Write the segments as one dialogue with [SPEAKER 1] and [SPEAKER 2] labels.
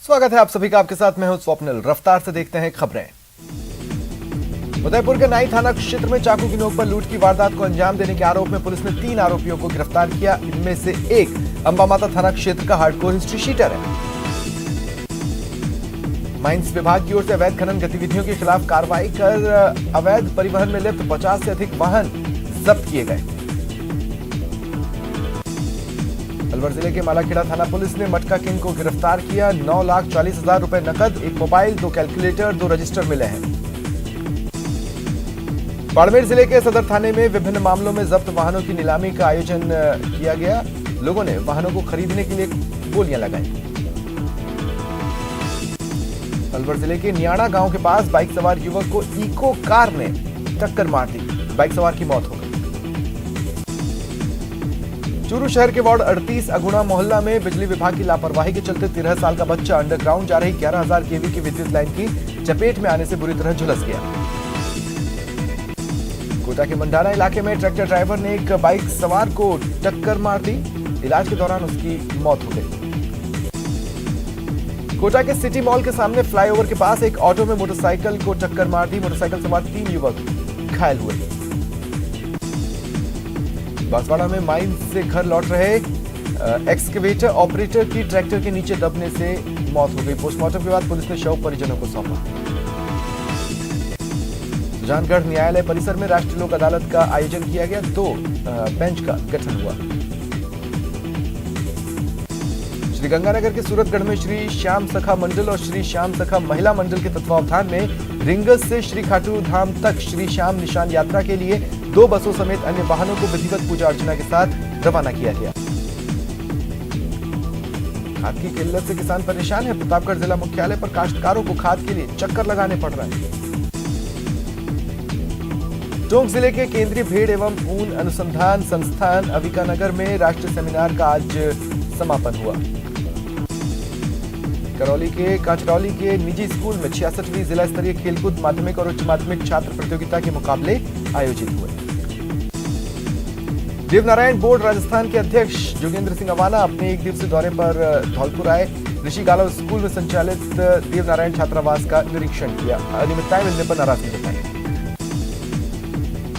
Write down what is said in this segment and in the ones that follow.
[SPEAKER 1] स्वागत है आप सभी का। आपके साथ मैं हूं स्वप्निल। रफ्तार से देखते हैं खबरें। उदयपुर के नाई थाना क्षेत्र में चाकू की नोक पर लूट की वारदात को अंजाम देने के आरोप में पुलिस ने 3 आरोपियों को गिरफ्तार किया। इनमें से एक अंबामाता थाना क्षेत्र का हार्डकोर हिस्ट्री शीटर है। माइंस विभाग की ओर से अवैध खनन गतिविधियों के खिलाफ कार्रवाई कर अवैध परिवहन में लिप्त 50 से अधिक वाहन जब्त किए गए। अलवर जिले के मालाखेड़ा थाना पुलिस ने मटका किंग को गिरफ्तार किया। 9,40,000 रुपए नकद, एक मोबाइल, 2 कैलकुलेटर, 2 रजिस्टर मिले हैं। बाड़मेर जिले के सदर थाने में विभिन्न मामलों में जब्त वाहनों की नीलामी का आयोजन किया गया। लोगों ने वाहनों को खरीदने के लिए बोलियां लगाई। अलवर जिले के नियाणा गांव के पास बाइक सवार युवक को इको कार ने टक्कर मार दी। बाइक सवार की मौत हो गई। चूरू शहर के वार्ड 38 अगुणा मोहल्ला में बिजली विभाग की लापरवाही के चलते 13 साल का बच्चा अंडरग्राउंड जा रही 11,000 केवी की विद्युत लाइन की चपेट में आने से बुरी तरह झुलस गया। कोटा के मंडाना इलाके में ट्रैक्टर ड्राइवर ने एक बाइक सवार को टक्कर मार दी। इलाज के दौरान उसकी मौत हो गई। कोटा के सिटी मॉल के सामने फ्लाईओवर के पास एक ऑटो में मोटरसाइकिल को टक्कर मार दी। मोटरसाइकिल सवार 3 युवक घायल हुए। बांसवाड़ा में माइन से घर लौट रहे एक्सकेवेटर ऑपरेटर की ट्रैक्टर के नीचे दबने से मौत हो गई। पोस्टमार्टम के बाद पुलिस ने शव परिजनों को सौंपा। सुजानगढ़ न्यायालय परिसर में राष्ट्रीय लोक अदालत का आयोजन किया गया। 2 बेंच का गठन हुआ। श्रीगंगानगर के सूरतगढ़ में श्री श्याम सखा मंडल और श्री श्याम सखा महिला मंडल के तत्वावधान में रिंगस से श्री खाटू धाम तक श्री श्याम निशान यात्रा के लिए 2 बसों समेत अन्य वाहनों को विधिवत पूजा अर्चना के साथ रवाना किया गया। खाद की किल्लत से किसान परेशान है। प्रतापगढ़ जिला मुख्यालय पर काश्तकारों को खाद के लिए चक्कर लगाने पड़ रहे हैं। टोंक जिले के केंद्रीय भेड़ एवं ऊन अनुसंधान संस्थान अविकानगर में राष्ट्रीय सेमिनार का आज समापन हुआ। करौली के कांचरौली के निजी स्कूल में 66वीं जिला स्तरीय खेलकूद माध्यमिक और उच्च माध्यमिक छात्र प्रतियोगिता के मुकाबले आयोजित हुए। देवनारायण बोर्ड राजस्थान के अध्यक्ष जोगेंद्र सिंह अवाना अपने 1 दिवसीय दौरे पर धौलपुर आए। ऋषि गालव स्कूल में संचालित देवनारायण छात्रावास का निरीक्षण किया। अनियमितताएं मिलने पर नाराजगी जताई।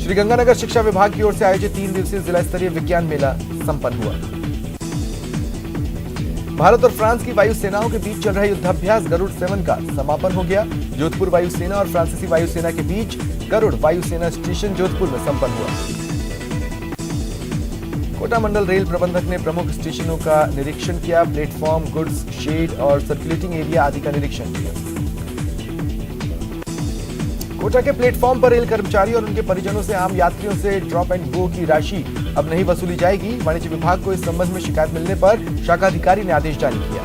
[SPEAKER 1] श्रीगंगानगर शिक्षा विभाग की ओर से आयोजित 3 दिवसीय जिला स्तरीय विज्ञान मेला संपन्न हुआ। भारत और फ्रांस की वायुसेनाओं के बीच चल रहे युद्धाभ्यास गरुड़ 7 का समापन हो गया। जोधपुर वायुसेना और फ्रांसीसी वायुसेना के बीच गरुड़ वायुसेना स्टेशन जोधपुर में संपन्न हुआ। कोटा मंडल रेल प्रबंधक ने प्रमुख स्टेशनों का निरीक्षण किया। प्लेटफॉर्म, गुड्स शेड और सर्कुलेटिंग एरिया आदि का निरीक्षण किया। कोटा के प्लेटफॉर्म पर रेल कर्मचारी और उनके परिजनों से आम यात्रियों से ड्रॉप एंड गो की राशि अब नहीं वसूली जाएगी। वाणिज्य विभाग को इस संबंध में शिकायत मिलने पर शाखा अधिकारी ने आदेश जारी किया।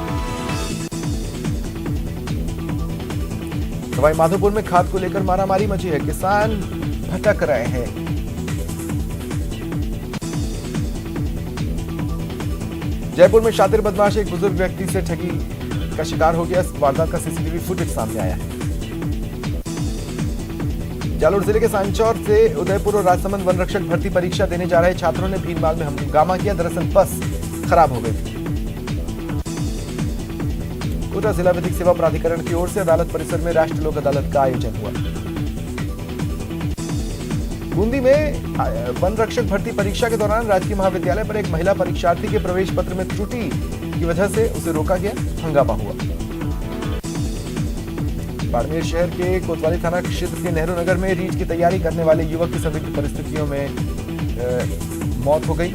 [SPEAKER 1] सवाई माधोपुर में खाद को लेकर मारामारी मची है। किसान भटक रहे हैं। जयपुर में शातिर बदमाश एक बुजुर्ग व्यक्ति से ठगी का शिकार हो गया। इस वारदात का सीसीटीवी फुटेज सामने आया है। जालोर जिले के सांचौर से उदयपुर और राजसमंद वन रक्षक भर्ती परीक्षा देने जा रहे छात्रों ने भीनमाल में हंगामा किया। दरअसल बस खराब हो गई थी। कोटा जिला विधिक सेवा प्राधिकरण की ओर से अदालत परिसर में राष्ट्रीय लोक अदालत का आयोजन हुआ। बूंदी में वन रक्षक भर्ती परीक्षा के दौरान राजकीय महाविद्यालय पर एक महिला परीक्षार्थी के प्रवेश पत्र में त्रुटि की वजह से उसे रोका गया। हंगामा हुआ। बाड़मेर शहर के कोतवाली थाना क्षेत्र के नेहरू नगर में रीट की तैयारी करने वाले युवक की संदिग्ध परिस्थितियों में मौत हो गई।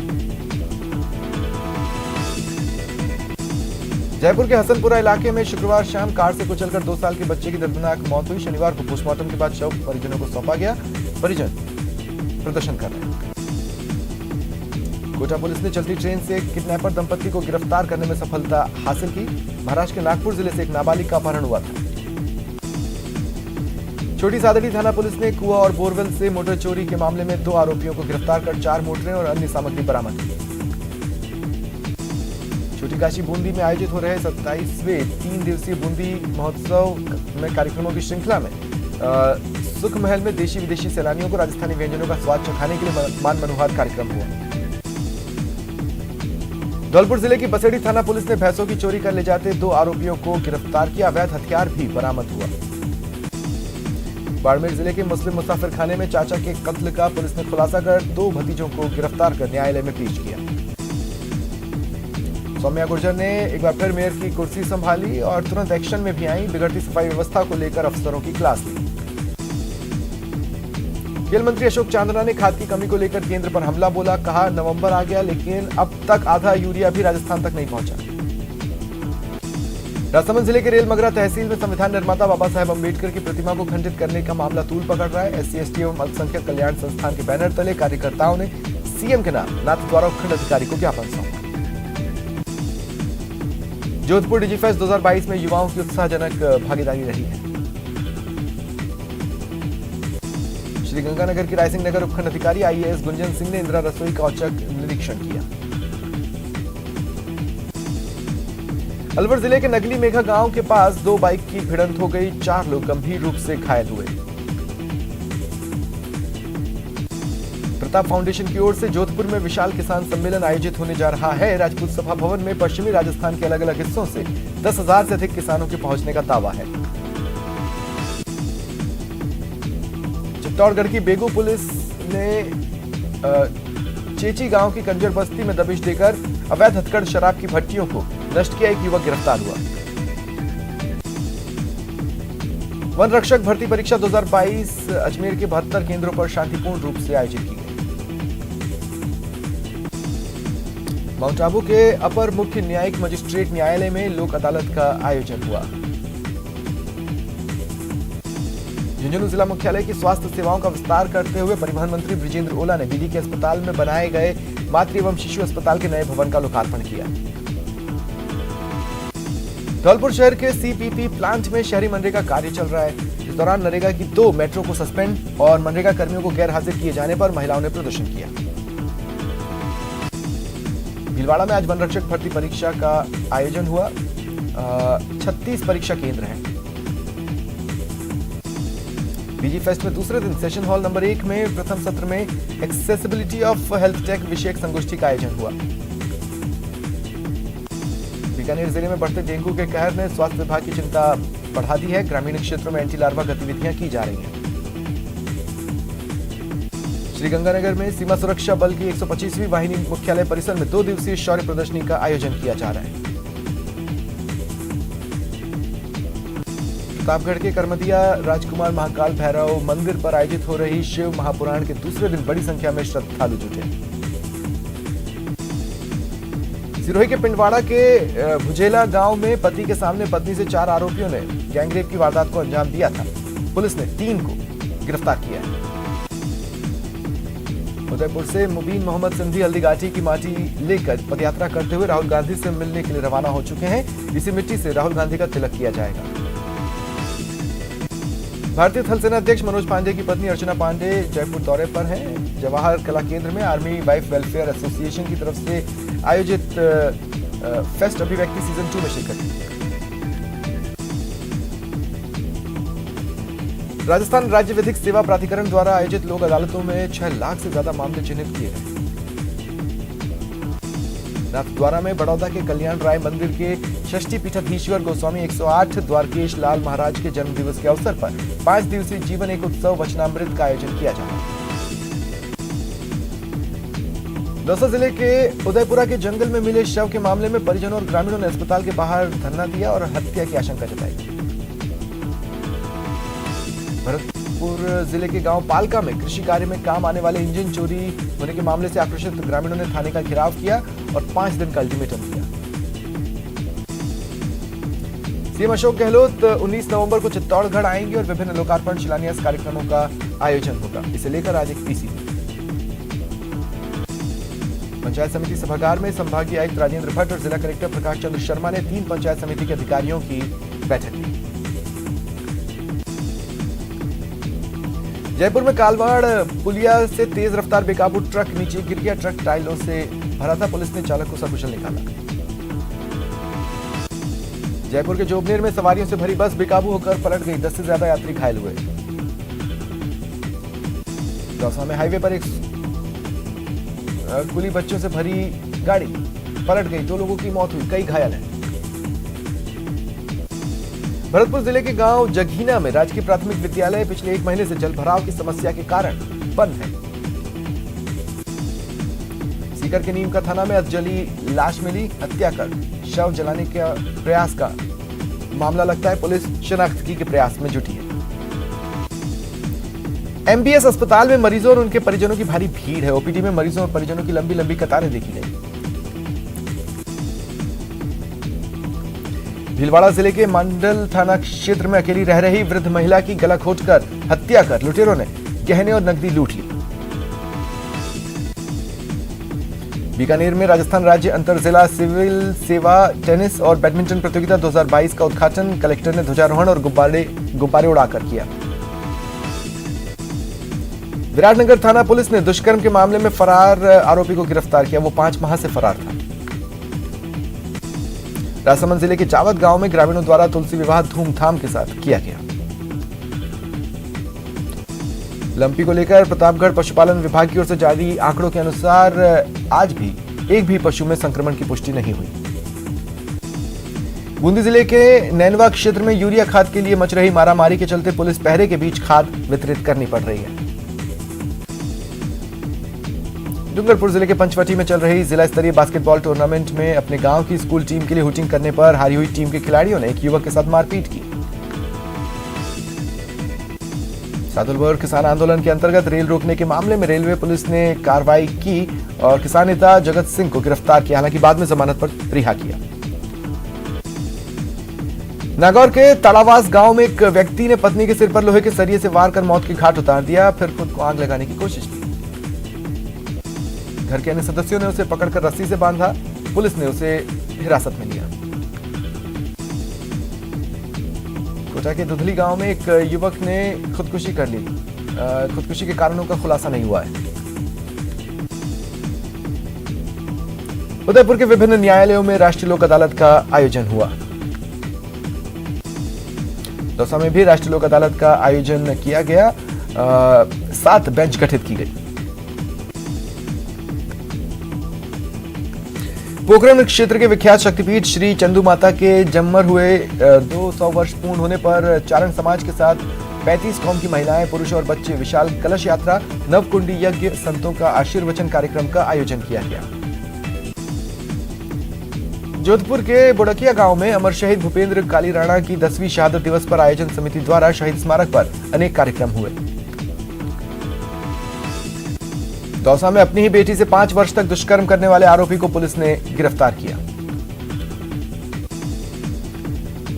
[SPEAKER 1] जयपुर के हसनपुरा इलाके में शुक्रवार शाम कार से कुचलकर 2 साल के बच्चे की दर्दनाक मौत हुई। शनिवार को पोस्टमार्टम के बाद शव परिजनों को सौंपा गया। परिजन प्रदर्शन कर रहे हैं। कोटा पुलिस ने चलती ट्रेन से किडनैपर दंपति को गिरफ्तार करने में सफलता हासिल की। महाराष्ट्र के नागपुर जिले से एक नाबालिग का अपहरण हुआ था। छोटी सादड़ी थाना पुलिस ने कुआं और बोरवेल से मोटर चोरी के मामले में 2 आरोपियों को गिरफ्तार कर 4 मोटरें और अन्य सामग्री बरामद की। छोटी काशी बूंदी में आयोजित हो रहे 27वें 3 दिवसीय बूंदी महोत्सव में कार्यक्रमों की श्रृंखला में सुख महल में देशी विदेशी सैलानियों को राजस्थानी व्यंजनों का स्वाद चखाने के लिए मान मनोहार कार्यक्रम हुआ। धौलपुर जिले की बसेड़ी थाना पुलिस ने भैंसों की चोरी कर ले जाते 2 आरोपियों को गिरफ्तार किया। अवैध हथियार भी बरामद हुआ। बाड़मेर जिले के मुस्लिम मुसाफिर खाने में चाचा के कत्ल का पुलिस ने खुलासा कर 2 भतीजों को गिरफ्तार कर न्यायालय में पेश किया। सौम्या गुर्जर ने एक बार फिर मेयर की कुर्सी संभाली और तुरंत एक्शन में भी आई। बिगड़ती सफाई व्यवस्था को लेकर अफसरों की क्लास ली। खेल मंत्री अशोक चांदना ने खाद की कमी को लेकर केंद्र पर हमला बोला। कहा नवंबर आ गया लेकिन अब तक आधा यूरिया भी राजस्थान तक नहीं पहुंचा। राजसमंद जिले के रेलमगरा तहसील में संविधान निर्माता बाबा साहेब अंबेडकर की प्रतिमा को खंडित करने का मामला तूल पकड़ रहा है। SC ST एवं अल्पसंख्यक कल्याण संस्थान के बैनर तले कार्यकर्ताओं ने सीएम के नाम नाथद्वारा उपखंड अधिकारी को ज्ञापन सौंपा। जोधपुर डिजीफेस्ट 2022 में युवाओं की उत्साहजनक भागीदारी रही है। श्रीगंगानगर की रायसिंह नगर उपखंड अधिकारी IAS गुंजन सिंह ने इंदिरा रसोई का औचक निरीक्षण किया। अलवर जिले के नगली मेघा गांव के पास 2 बाइक की भिड़ंत हो गई। 4 लोग गंभीर रूप से घायल हुए। प्रताप फाउंडेशन की ओर से जोधपुर में विशाल किसान सम्मेलन आयोजित होने जा रहा है। राजपूत सभा भवन में पश्चिमी राजस्थान के अलग अलग हिस्सों से 10,000 से अधिक किसानों के पहुंचने का दावा है। चित्तौड़गढ़ की बेगू पुलिस ने चेची गांव की कंजर बस्ती में दबिश देकर अवैध हथकढ़ शराब की भट्टियों को नष्ट किया। एक युवक गिरफ्तार हुआ। वन रक्षक भर्ती परीक्षा 2022 अजमेर के 72 केंद्रों पर शांतिपूर्ण रूप से आयोजित की गई। माउंट आबू के अपर मुख्य न्यायिक मजिस्ट्रेट न्यायालय में लोक अदालत का आयोजन हुआ। झुंझुनू जिला मुख्यालय की स्वास्थ्य सेवाओं का विस्तार करते हुए परिवहन मंत्री बृजेंद्र ओला ने बीडी के अस्पताल में बनाए गए मातृ एवं शिशु अस्पताल के नए भवन का लोकार्पण किया। धौलपुर शहर के CPP प्लांट में शहरी मनरेगा कार्य चल रहा है। इस दौरान नरेगा की 2 मेट्रो को सस्पेंड और मनरेगा कर्मियों को गैर हाजिर किए जाने पर महिलाओं ने प्रदर्शन किया। भीलवाड़ा में आज वन रक्षक भर्ती परीक्षा का आयोजन हुआ। 36 परीक्षा केंद्र हैं। बीजी फेस्ट में दूसरे दिन सेशन हॉल नंबर 1 में प्रथम सत्र में एक्सेसिबिलिटी ऑफ हेल्थ टेक विषयक संगोष्ठी का आयोजन हुआ। बीकानेर जिले में बढ़ते डेंगू के कहर ने स्वास्थ्य विभाग की चिंता बढ़ा दी है। ग्रामीण क्षेत्रों में एंटी लार्वा गतिविधियां की जा रही हैं। श्रीगंगानगर में सीमा सुरक्षा बल की 125वीं वाहिनी मुख्यालय परिसर में 2 दिवसीय शौर्य प्रदर्शनी का आयोजन किया जा रहा है। प्रतापगढ़ के करमदिया राजकुमार महाकाल भैरव मंदिर पर आयोजित हो रही शिव महापुराण के दूसरे दिन बड़ी संख्या में श्रद्धालु जुटे। सिरोही के पिंडवाड़ा के भुजेला गांव में पति के सामने पत्नी से 4 आरोपियों ने गैंगरेप की वारदात को अंजाम दिया था। पुलिस ने 3 को गिरफ्तार किया है। उदयपुर से मुबीन मोहम्मद सिंधी हल्दीघाटी की माटी लेकर पदयात्रा करते हुए राहुल गांधी से मिलने के लिए रवाना हो चुके हैं। इसी मिट्टी से राहुल गांधी का तिलक किया जाएगा। भारतीय थल सेना अध्यक्ष मनोज पांडे की पत्नी अर्चना पांडे जयपुर दौरे पर हैं। जवाहर कला केंद्र में आर्मी वाइफ वेलफेयर एसोसिएशन की तरफ से आयोजित फेस्ट अभिव्यक्ति सीजन 2 में शिरकत की। राजस्थान राज्य विधिक सेवा प्राधिकरण द्वारा आयोजित लोक अदालतों में 6 लाख से ज्यादा मामले चिन्हित किए गए। नाथद्वारा में बड़ौदा के कल्याण राय मंदिर के षष्ठी पीठाधीश्वर गोस्वामी 108 द्वारकेश लाल महाराज के जन्म दिवस के अवसर पर 5 दिवसीय जीवन एक उत्सव वचनामृत का आयोजन किया जा रहा है। दौसा जिले के उदयपुरा के जंगल में मिले शव के मामले में परिजनों और ग्रामीणों ने अस्पताल के बाहर धरना दिया और हत्या की आशंका जताई। भरतपुर जिले के गांव पालका में कृषि कार्य में काम आने वाले इंजन चोरी होने के मामले से आक्रोशित ग्रामीणों ने थाने का घेराव किया और 5 दिन का अल्टीमेटम दिया। सीएम अशोक गहलोत 19 नवंबर को चित्तौड़गढ़ आएंगे और विभिन्न लोकार्पण शिलान्यास कार्यक्रमों का आयोजन होगा। इसे लेकर आज एक पीसी पंचायत समिति सभागार में संभागीय आयुक्त राजेंद्र भट्ट और जिला कलेक्टर प्रकाश चंद्र शर्मा ने 3 पंचायत समिति के अधिकारियों की बैठक ली। जयपुर में कालवाड़ पुलिया से तेज रफ्तार बेकाबू ट्रक नीचे गिर गया। ट्रक टाइलों से भरा था। पुलिस ने चालक को सकुशल निकाला। जयपुर के जोबनेर में सवारियों से भरी बस बेकाबू होकर पलट गई। 10 से ज्यादा यात्री घायल हुए। दौसा में हाईवे पर एक स्कूली बच्चों से भरी गाड़ी पलट गई, 2 लोगों की मौत हुई, कई घायल हैं। भरतपुर जिले के गांव जघीना में राजकीय प्राथमिक विद्यालय पिछले 1 महीने से जलभराव की समस्या के कारण बंद है। सीकर के नीम का थाना में अधजली लाश मिली, हत्या कर शव जलाने का प्रयास का मामला लगता है। पुलिस शिनाख्त के प्रयास में जुटी है। एमबीएस अस्पताल में मरीजों और उनके परिजनों की भारी भीड़ है। ओपीडी में मरीजों और परिजनों की लंबी लंबी कतारें देखी गई। भीलवाड़ा जिले के मंडल थाना क्षेत्र में अकेली रह रही वृद्ध महिला की गला घोंटकर हत्या कर लुटेरों ने गहने और नकदी लूट ली। बीकानेर में राजस्थान राज्य अंतर जिला सिविल सेवा टेनिस और बैडमिंटन प्रतियोगिता 2022 का उद्घाटन कलेक्टर ने ध्वजारोहण और गुब्बारे उड़ाकर किया। विराटनगर थाना पुलिस ने दुष्कर्म के मामले में फरार आरोपी को गिरफ्तार किया। वो 5 माह से फरार था। राजसमंद जिले के चावत गांव में ग्रामीणों द्वारा तुलसी विवाह धूमधाम के साथ किया गया। लंपी को लेकर प्रतापगढ़ पशुपालन विभाग की ओर से जारी आंकड़ों के अनुसार आज भी एक भी पशु में संक्रमण की पुष्टि नहीं हुई। बूंदी जिले के नैनवा क्षेत्र में यूरिया खाद के लिए मच रही मारामारी के चलते पुलिस पहरे के बीच खाद वितरित करनी पड़ रही है। डूंगरपुर जिले के पंचवटी में चल रही जिला स्तरीय बास्केटबॉल टूर्नामेंट में अपने गांव की स्कूल टीम के लिए हुटिंग करने पर हारी हुई टीम के खिलाड़ियों ने एक युवक के साथ मारपीट की। सादुलपुर किसान आंदोलन के अंतर्गत रेल रोकने के मामले में रेलवे पुलिस ने कार्रवाई की और किसान नेता जगत सिंह को गिरफ्तार किया, हालांकि बाद में जमानत पर रिहा किया। नागौर के तालावास गांव में एक व्यक्ति ने पत्नी के सिर पर लोहे के सरिये से वार कर मौत की घाट उतार दिया, फिर खुद को आग लगाने की कोशिश की। घर के अन्य सदस्यों ने उसे पकड़कर रस्सी से बांधा। पुलिस ने उसे हिरासत में लिया। कोटा के दुधली गांव में एक युवक ने खुदकुशी कर ली। खुदकुशी के कारणों का खुलासा नहीं हुआ है। उदयपुर के विभिन्न न्यायालयों में राष्ट्रीय लोक अदालत का आयोजन हुआ। दौसा में भी राष्ट्रीय लोक अदालत का आयोजन किया गया। 7 बेंच गठित की गई। पोखरण क्षेत्र के विख्यात शक्तिपीठ श्री चंदू माता के जम्मर हुए 200 वर्ष पूर्ण होने पर चारण समाज के साथ 35 कौम की महिलाएं, पुरुष और बच्चे विशाल कलश यात्रा, नवकुंडी यज्ञ, संतों का आशीर्वचन कार्यक्रम का आयोजन किया गया। जोधपुर के बुड़किया गांव में अमर शहीद भूपेंद्र काली राणा की 10वीं शहादत दिवस पर आयोजन समिति द्वारा शहीद स्मारक पर अनेक कार्यक्रम हुए। दौसा में अपनी ही बेटी से 5 वर्ष तक दुष्कर्म करने वाले आरोपी को पुलिस ने गिरफ्तार किया।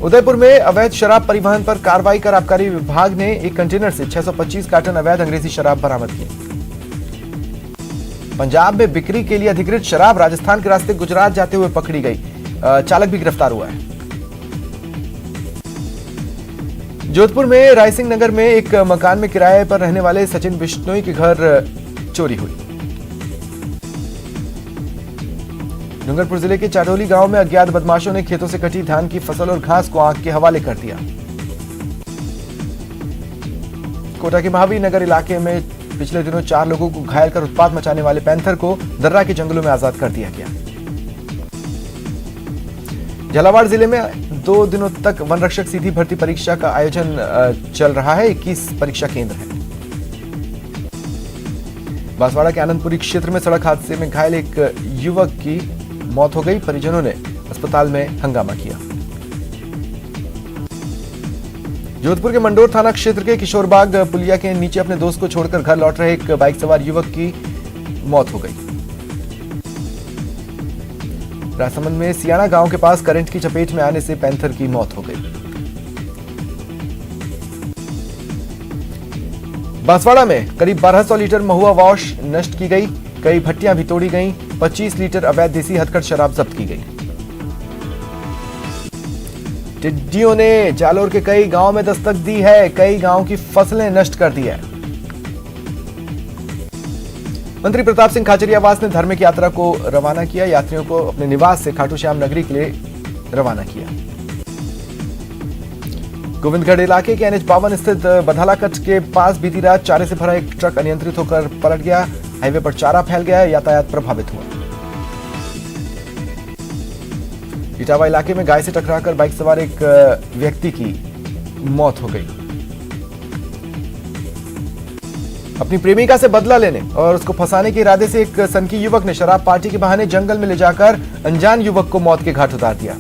[SPEAKER 1] उदयपुर में अवैध शराब परिवहन पर कार्रवाई कर आबकारी विभाग ने एक कंटेनर से 625 कार्टन अवैध अंग्रेजी शराब बरामद की। पंजाब में बिक्री के लिए अधिकृत शराब राजस्थान के रास्ते गुजरात जाते हुए पकड़ी गई। चालक भी गिरफ्तार हुआ है। जोधपुर में रायसिंह नगर में एक मकान में किराए पर रहने वाले सचिन बिश्नोई के घर चोरी हुई। डूंगरपुर जिले के चाडोली गांव में अज्ञात बदमाशों ने खेतों से कटी धान की फसल और घास को आग के हवाले कर दिया। कोटा के महावीर नगर इलाके में पिछले दिनों 4 लोगों को घायल कर उत्पात मचाने वाले पैंथर को दर्रा के जंगलों में आजाद कर दिया गया। झालावाड़ जिले में 2 दिनों तक वन रक्षक सीधी भर्ती परीक्षा का आयोजन चल रहा है। 21 परीक्षा केंद्र हैं। बांसवाड़ा के आनंदपुरी क्षेत्र में सड़क हादसे में घायल एक युवक की मौत हो गई। परिजनों ने अस्पताल में हंगामा किया। जोधपुर के मंडोर थाना क्षेत्र के किशोरबाग पुलिया के नीचे अपने दोस्त को छोड़कर घर लौट रहे एक बाइक सवार युवक की मौत हो गई। राजसमंद में सियाना गांव के पास करंट की चपेट में आने से पैंथर की मौत हो गई। बांसवाड़ा में करीब 1200 लीटर महुआ वॉश नष्ट की गई। कई भट्टियां भी तोड़ी गईं। 25 लीटर अवैध देसी हथकढ़ शराब जब्त की गई। टिड्डियों ने जालोर के कई गांव में दस्तक दी है। कई गांव की फसलें नष्ट कर दी है। मंत्री प्रताप सिंह खाचरियावास ने धार्मिक यात्रा को रवाना किया। यात्रियों को अपने निवास से खाटू श्याम नगरी के लिए रवाना किया। गोविंदगढ़ इलाके के NH-52 स्थित बधालाकट के पास बीती रात चारे से भरा एक ट्रक अनियंत्रित होकर पलट गया। हाईवे पर चारा फैल गया। यातायात प्रभावित हुआ। इटावा इलाके में गाय से टकराकर बाइक सवार एक व्यक्ति की मौत हो गई। अपनी प्रेमिका से बदला लेने और उसको फंसाने के इरादे से एक सनकी युवक ने शराब पार्टी के बहाने जंगल में ले जाकर अनजान युवक को मौत के घाट उतार दिया।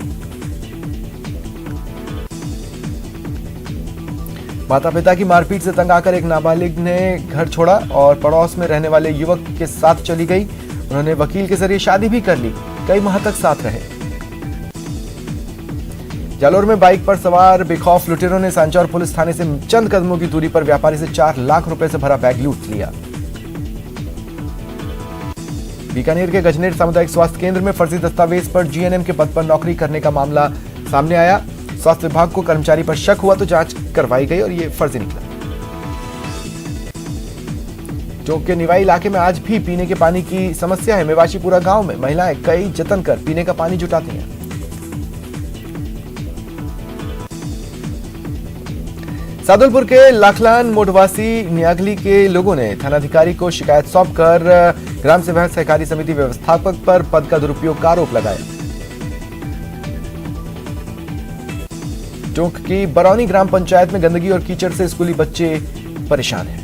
[SPEAKER 1] माता पिता की मारपीट से तंग आकर एक नाबालिग ने घर छोड़ा और पड़ोस में रहने वाले युवक के साथ चली गई। उन्होंने वकील के जरिए शादी भी कर ली, कई माह तक साथ रहे। जालोर में बाइक पर सवार बेखौफ लुटेरों ने सांचौर पुलिस थाने से चंद कदमों की दूरी पर व्यापारी से 4 लाख रुपए से भरा बैग लूट लिया। बीकानेर के गजनेर सामुदायिक स्वास्थ्य केंद्र में फर्जी दस्तावेज पर जीएनएम के पद पर नौकरी करने का मामला सामने आया। स्वास्थ्य विभाग को कर्मचारी पर शक हुआ तो जांच करवाई गई और ये फर्जी निकला। टोंक के निवाई इलाके में आज भी पीने के पानी की समस्या है। मेवाशीपुरा गांव में महिलाएं कई जतन कर पीने का पानी जुटाती हैं। सादुलपुर के लाखलान मोडवासी नियागली के लोगों ने थानाधिकारी को शिकायत सौंपकर ग्राम सेवक सहकारी समिति व्यवस्थापक पर पद का दुरुपयोग का आरोप लगाया। टोंक की बरौनी ग्राम पंचायत में गंदगी और कीचड़ से स्कूली बच्चे परेशान हैं।